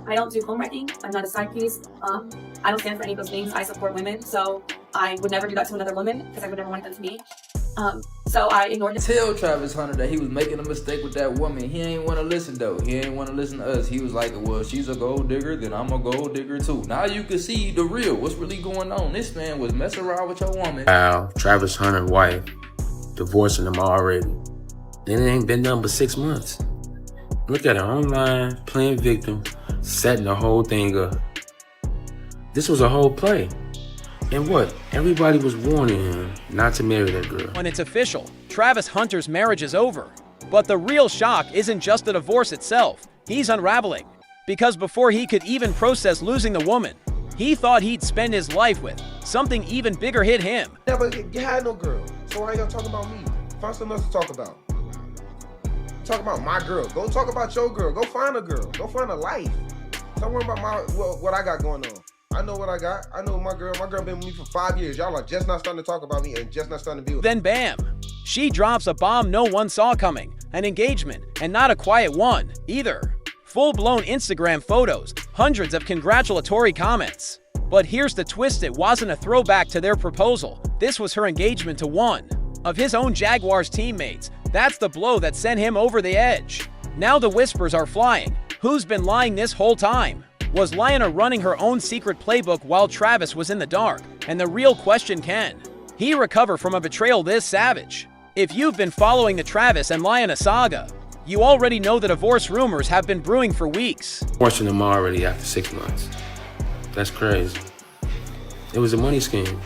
I don't do home wrecking. I'm not a side piece. I don't stand for any of those things. I support women, so I would never do that to another woman because I would never want them to me. So I ignored him. Tell Travis Hunter that he was making a mistake with that woman. He ain't want to listen though. He ain't want to listen to us. He was like, well, she's a gold digger, then I'm a gold digger too. Now you can see the real. What's really going on? This man was messing around with your woman. Wow, Travis Hunter's wife divorcing him already. And it ain't been done but 6 months. Look at her online, playing victim, setting the whole thing up. This was a whole play. And what? Everybody was warning him not to marry that girl. When it's official, Travis Hunter's marriage is over. But the real shock isn't just the divorce itself. He's unraveling. Because before he could even process losing the woman, he thought he'd spend his life with. Something even bigger hit him. Never had no girl, so why y'all talking about me? Find something else to talk about. Talk about my girl. Go talk about your girl. Go find a girl. Go find a life. Stop worrying about what I got going on. I know what I got. I know my girl. My girl been with me for 5 years. Y'all are just not starting to talk about me and just not starting to be with me. Then bam, she drops a bomb no one saw coming. An engagement, and not a quiet one, either. Full-blown Instagram photos, hundreds of congratulatory comments. But here's the twist, it wasn't a throwback to their proposal. This was her engagement to one of his own Jaguars teammates. That's the blow that sent him over the edge. Now the whispers are flying. Who's been lying this whole time? Was Lyanna running her own secret playbook while Travis was in the dark? And the real question, can he recover from a betrayal this savage? If you've been following the Travis and Lyanna saga, you already know the divorce rumors have been brewing for weeks. Divorcing him already after 6 months. That's crazy. It was a money scheme.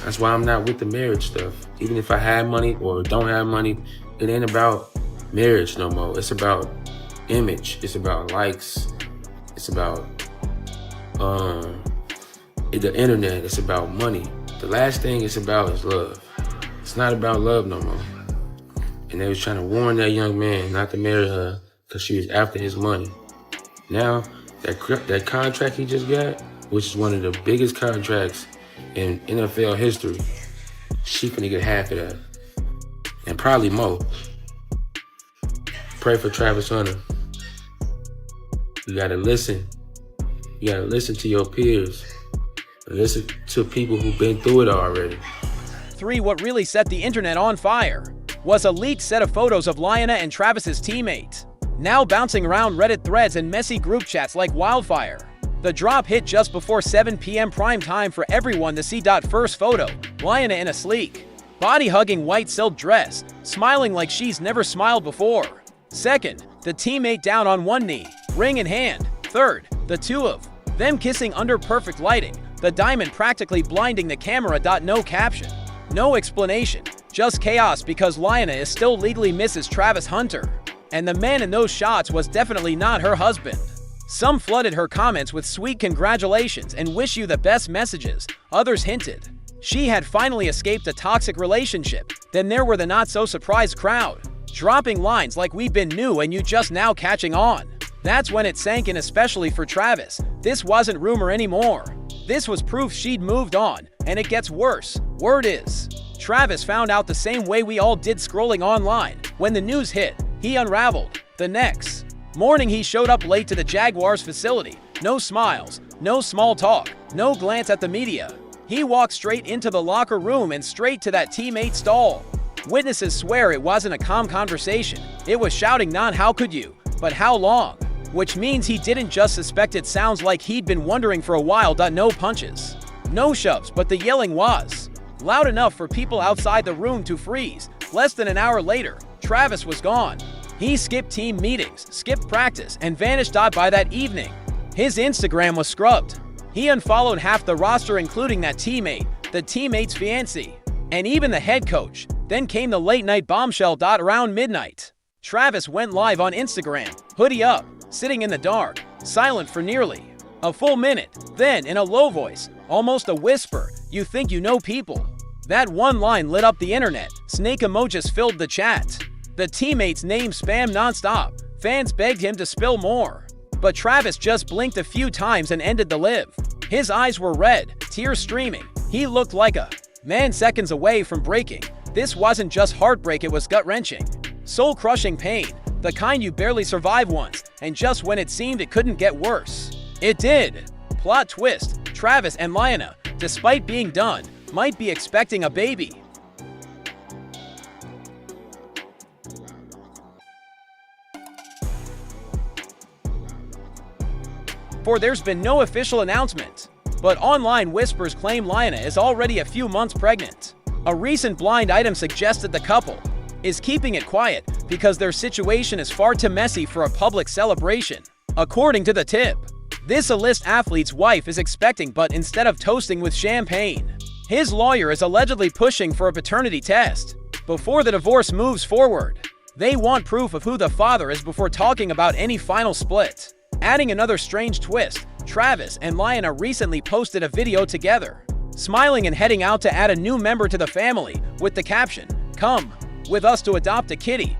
That's why I'm not with the marriage stuff. Even if I had money or don't have money, it ain't about marriage no more. It's about image. It's about likes. It's about the internet. It's about money. The last thing it's about is love. It's not about love no more. And they was trying to warn that young man not to marry her because she was after his money. Now, that contract he just got, which is one of the biggest contracts in NFL history, she finna get half of that. And probably more. Pray for Travis Hunter. You gotta listen. You gotta listen to your peers. Listen to people who've been through it already. 3. What really set the internet on fire was a leaked set of photos of Lyanna and Travis's teammate, now bouncing around Reddit threads and messy group chats like wildfire. The drop hit just before 7 p.m. prime time for everyone to see. First photo, Lyanna in a sleek, body-hugging white silk dress, smiling like she's never smiled before. Second, the teammate down on one knee, ring in hand. Third, the two of them kissing under perfect lighting, the diamond practically blinding the camera. No caption, no explanation, just chaos because Lyanna is still legally Mrs. Travis Hunter. And the man in those shots was definitely not her husband. Some flooded her comments with sweet congratulations and wish you the best messages. Others hinted she had finally escaped a toxic relationship. Then there were the not-so-surprised crowd, dropping lines like "we've been new and you just now catching on." That's when it sank in, especially for Travis. This wasn't rumor anymore. This was proof she'd moved on, and it gets worse. Word is, Travis found out the same way we all did, scrolling online. When the news hit, he unraveled. The next morning he showed up late to the Jaguars facility. No smiles, no small talk, no glance at the media. He walked straight into the locker room and straight to that teammate stall. Witnesses swear it wasn't a calm conversation. It was shouting not "how could you," but "how long?" Which means he didn't just suspect, it sounds like he'd been wondering for a while. No punches, no shoves, but the yelling was loud enough for people outside the room to freeze. Less than an hour later, Travis was gone. He skipped team meetings, skipped practice, and vanished. By that evening, his Instagram was scrubbed. He unfollowed half the roster, including that teammate, the teammate's fiancé, and even the head coach. Then came the late-night bombshell. Around midnight, Travis went live on Instagram, hoodie up, sitting in the dark, silent for nearly a full minute. Then, in a low voice, almost a whisper, "You think you know people?" That one line lit up the internet. Snake emojis filled the chat. The teammate's name spammed nonstop. Fans begged him to spill more. But Travis just blinked a few times and ended the live. His eyes were red, tears streaming. He looked like a man seconds away from breaking. This wasn't just heartbreak, it was gut-wrenching, soul-crushing pain. The kind you barely survive once, and just when it seemed it couldn't get worse, it did. Plot twist, Travis and Lyanna, despite being done, might be expecting a baby. For there's been no official announcement, but online whispers claim Lyanna is already a few months pregnant. A recent blind item suggested the couple is keeping it quiet because their situation is far too messy for a public celebration. According to the tip, this A-list athlete's wife is expecting, but instead of toasting with champagne, his lawyer is allegedly pushing for a paternity test before the divorce moves forward. They want proof of who the father is before talking about any final split. Adding another strange twist, Travis and Lyanna recently posted a video together, smiling and heading out to add a new member to the family with the caption, "Come with us to adopt a kitty."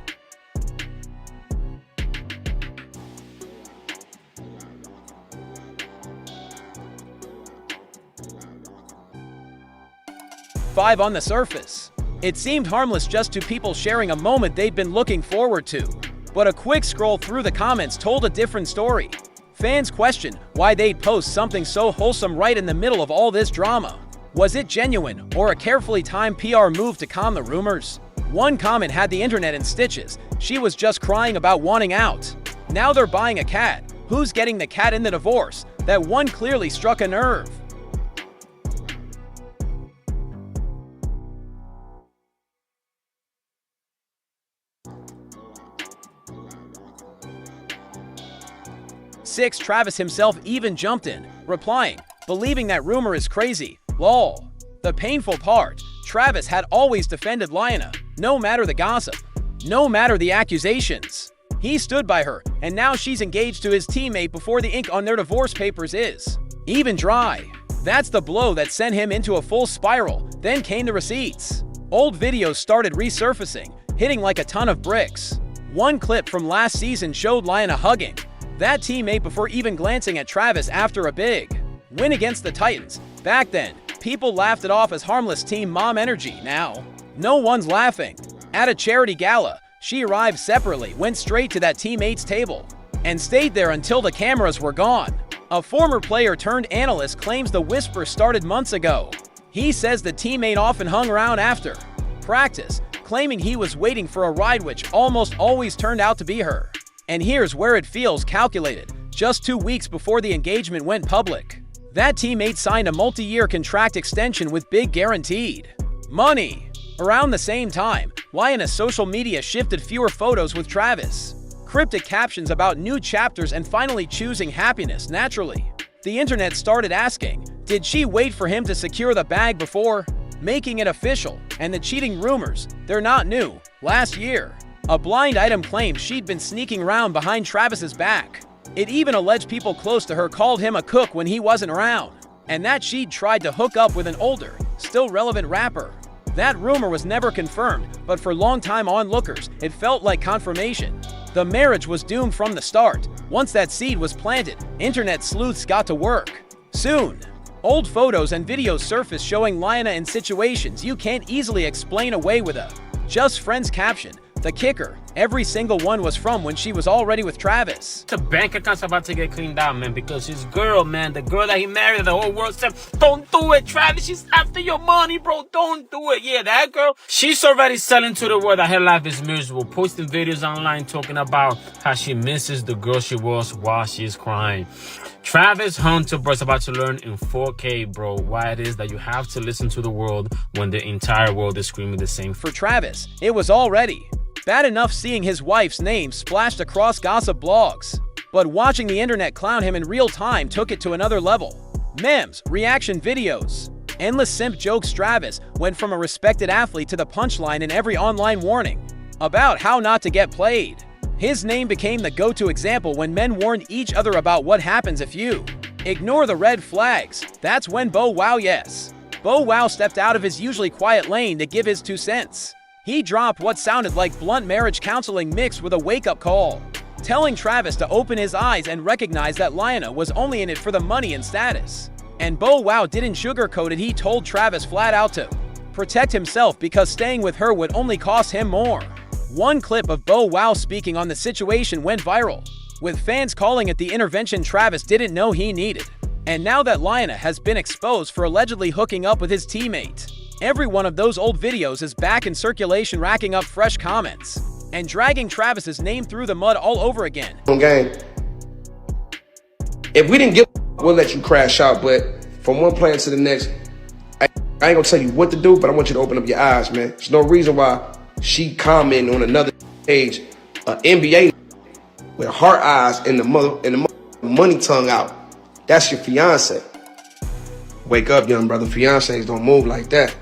Five on the surface, it seemed harmless, just two people sharing a moment they'd been looking forward to. But a quick scroll through the comments told a different story. Fans questioned why they'd post something so wholesome right in the middle of all this drama. Was it genuine or a carefully timed PR move to calm the rumors? One comment had the internet in stitches. She was just crying about wanting out. Now they're buying a cat. Who's getting the cat in the divorce? That one clearly struck a nerve. Six, Travis himself even jumped in, replying, "Believing that rumor is crazy, lol." The painful part, Travis had always defended Lyanna, no matter the gossip, no matter the accusations. He stood by her, and now she's engaged to his teammate before the ink on their divorce papers is even dry. That's the blow that sent him into a full spiral. Then came the receipts. Old videos started resurfacing, hitting like a ton of bricks. One clip from last season showed Lyanna hugging that teammate before even glancing at Travis after a big win against the Titans. Back then, people laughed it off as harmless team mom energy. Now, no one's laughing. At a charity gala, she arrived separately, went straight to that teammate's table, and stayed there until the cameras were gone. A former player turned analyst claims the whisper started months ago. He says the teammate often hung around after practice, claiming he was waiting for a ride, which almost always turned out to be her. And here's where it feels calculated. Just 2 weeks before the engagement went public, that teammate signed a multi-year contract extension with big guaranteed money. Around the same time, Lyanna's social media shifted fewer photos with Travis, cryptic captions about new chapters, and finally choosing happiness naturally. The internet started asking, did she wait for him to secure the bag before making it official? And the cheating rumors, they're not new. Last year, a blind item claimed she'd been sneaking around behind Travis's back. It even alleged people close to her called him a cook when he wasn't around, and that she'd tried to hook up with an older, still relevant rapper. That rumor was never confirmed, but for longtime onlookers, it felt like confirmation. The marriage was doomed from the start. Once that seed was planted, internet sleuths got to work. Soon, old photos and videos surfaced showing Lyanna in situations you can't easily explain away with a "just friends" caption. The kicker, every single one was from when she was already with Travis. The bank account's about to get cleaned out, man, because his girl, man, the girl that he married, the whole world said, don't do it, Travis, she's after your money, bro, don't do it. Yeah, that girl, she's already selling to the world that her life is miserable, posting videos online talking about how she misses the girl she was while she's crying. Travis Hunter, bro, is about to learn in 4K, bro, why it is that you have to listen to the world when the entire world is screaming the same. For Travis, it was already bad enough seeing his wife's name splashed across gossip blogs, but watching the internet clown him in real time took it to another level. Memes, reaction videos, endless simp jokes. Travis went from a respected athlete to the punchline in every online warning about how not to get played. His name became the go-to example when men warned each other about what happens if you ignore the red flags. That's when Bow Wow stepped out of his usually quiet lane to give his 2 cents. He dropped what sounded like blunt marriage counseling mixed with a wake-up call, telling Travis to open his eyes and recognize that Lyanna was only in it for the money and status. And Bow Wow didn't sugarcoat it. He told Travis flat out to protect himself because staying with her would only cost him more. One clip of Bo Wow speaking on the situation went viral, with fans calling it the intervention Travis didn't know he needed. And now that Lionel has been exposed for allegedly hooking up with his teammate, every one of those old videos is back in circulation, racking up fresh comments and dragging Travis's name through the mud all over again. Game. If we didn't give, we'll let you crash out. But from one player to the next, I ain't gonna tell you what to do, but I want you to open up your eyes, man. There's no reason why she commenting on another page, NBA with heart eyes and the money tongue out. That's your fiance. Wake up, young brother. Fiancés don't move like that.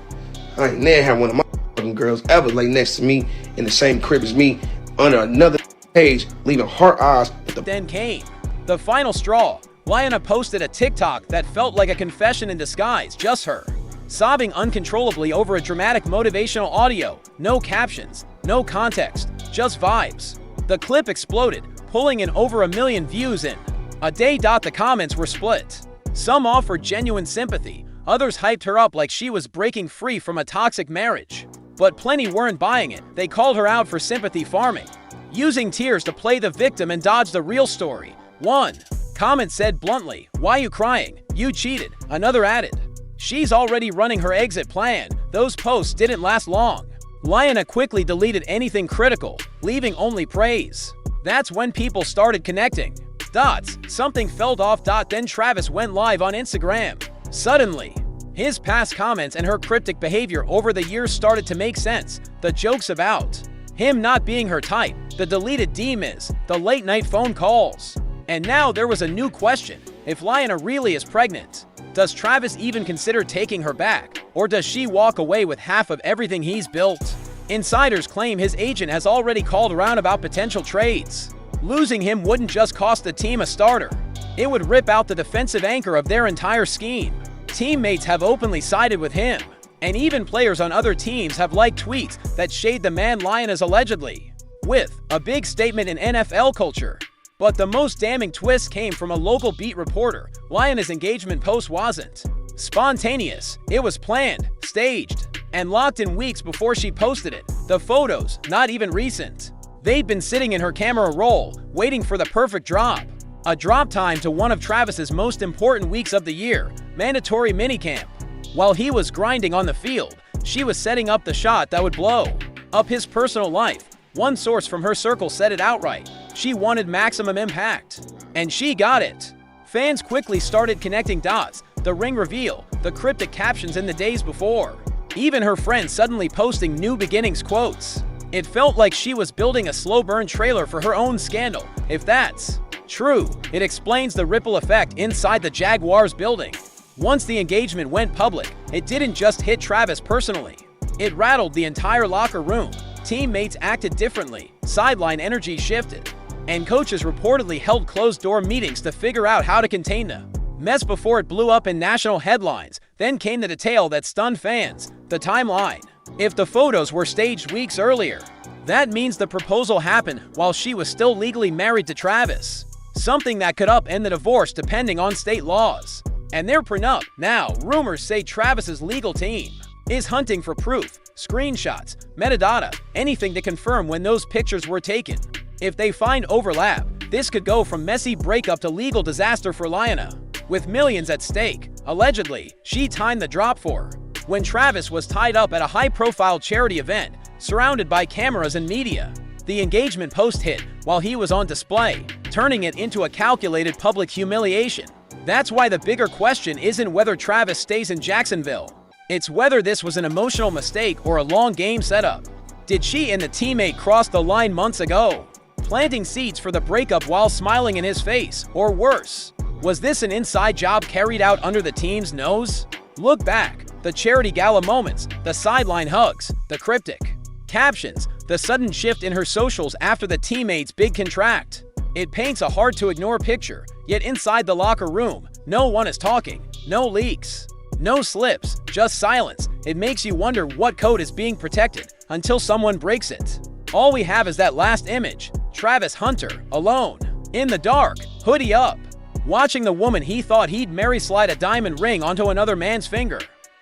I ain't never had one of my fucking girls ever lay next to me in the same crib as me under another page, leaving heart eyes. Then came the final straw. Lionel posted a TikTok that felt like a confession in disguise, just her sobbing uncontrollably over a dramatic motivational audio. No captions, no context, just vibes. The clip exploded, pulling in over 1 million views in a day. The comments were split. Some offered genuine sympathy, others hyped her up like she was breaking free from a toxic marriage. But plenty weren't buying it. They called her out for sympathy farming, using tears to play the victim and dodge the real story. One comment said bluntly, "Why you crying? You cheated." Another added, "She's already running her exit plan." Those posts didn't last long. Lionel quickly deleted anything critical, leaving only praise. That's when people started connecting dots. Something felt off. Then Travis went live on Instagram. Suddenly, his past comments and her cryptic behavior over the years started to make sense. The jokes about him not being her type, the deleted DMs, the late night phone calls. And now there was a new question. If Lionel really is pregnant, does Travis even consider taking her back? Or does she walk away with half of everything he's built? Insiders claim his agent has already called around about potential trades. Losing him wouldn't just cost the team a starter. It would rip out the defensive anchor of their entire scheme. Teammates have openly sided with him, and even players on other teams have liked tweets that shade the man Lionel as allegedly with a big statement in NFL culture. But the most damning twist came from a local beat reporter. Lionel's engagement post wasn't spontaneous. It was planned, staged, and locked in weeks before she posted it. The photos, not even recent. They'd been sitting in her camera roll, waiting for the perfect drop. A drop time to one of Travis's most important weeks of the year, mandatory minicamp. While he was grinding on the field, she was setting up the shot that would blow up his personal life. One source from her circle said it outright. She wanted maximum impact, and she got it. Fans quickly started connecting dots, the ring reveal, the cryptic captions in the days before. Even her friends suddenly posting new beginnings quotes. It felt like she was building a slow burn trailer for her own scandal. If that's true, it explains the ripple effect inside the Jaguars building. Once the engagement went public, it didn't just hit Travis personally. It rattled the entire locker room. Teammates acted differently, sideline energy shifted, and coaches reportedly held closed-door meetings to figure out how to contain the mess before it blew up in national headlines. Then came the detail that stunned fans, the timeline. If the photos were staged weeks earlier, that means the proposal happened while she was still legally married to Travis, something that could upend the divorce depending on state laws. And they're prenup. Now, rumors say Travis's legal team is hunting for proof, screenshots, metadata, anything to confirm when those pictures were taken. If they find overlap, this could go from messy breakup to legal disaster for Lionel. With millions at stake, allegedly, she timed the drop for her when Travis was tied up at a high-profile charity event, surrounded by cameras and media. The engagement post hit while he was on display, turning it into a calculated public humiliation. That's why the bigger question isn't whether Travis stays in Jacksonville. It's whether this was an emotional mistake or a long game setup. Did she and the teammate cross the line months ago, planting seeds for the breakup while smiling in his face? Or worse, was this an inside job carried out under the team's nose? Look back, the charity gala moments, the sideline hugs, the cryptic captions, the sudden shift in her socials after the teammate's big contract. It paints a hard-to-ignore picture, yet inside the locker room, no one is talking, no leaks, no slips, just silence. It makes you wonder what code is being protected until someone breaks it. All we have is that last image, Travis Hunter, alone, in the dark, hoodie up, watching the woman he thought he'd marry slide a diamond ring onto another man's finger.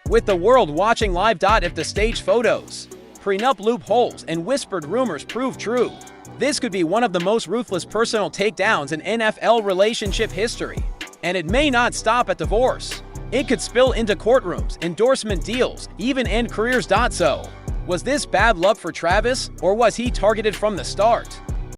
With the world watching live. If the staged photos prenup loopholes, and whispered rumors prove true. This could be one of the most ruthless personal takedowns in NFL relationship history. And it may not stop at divorce. It could spill into courtrooms, endorsement deals, even end careers. So, was this bad luck for Travis, or was he targeted from the start?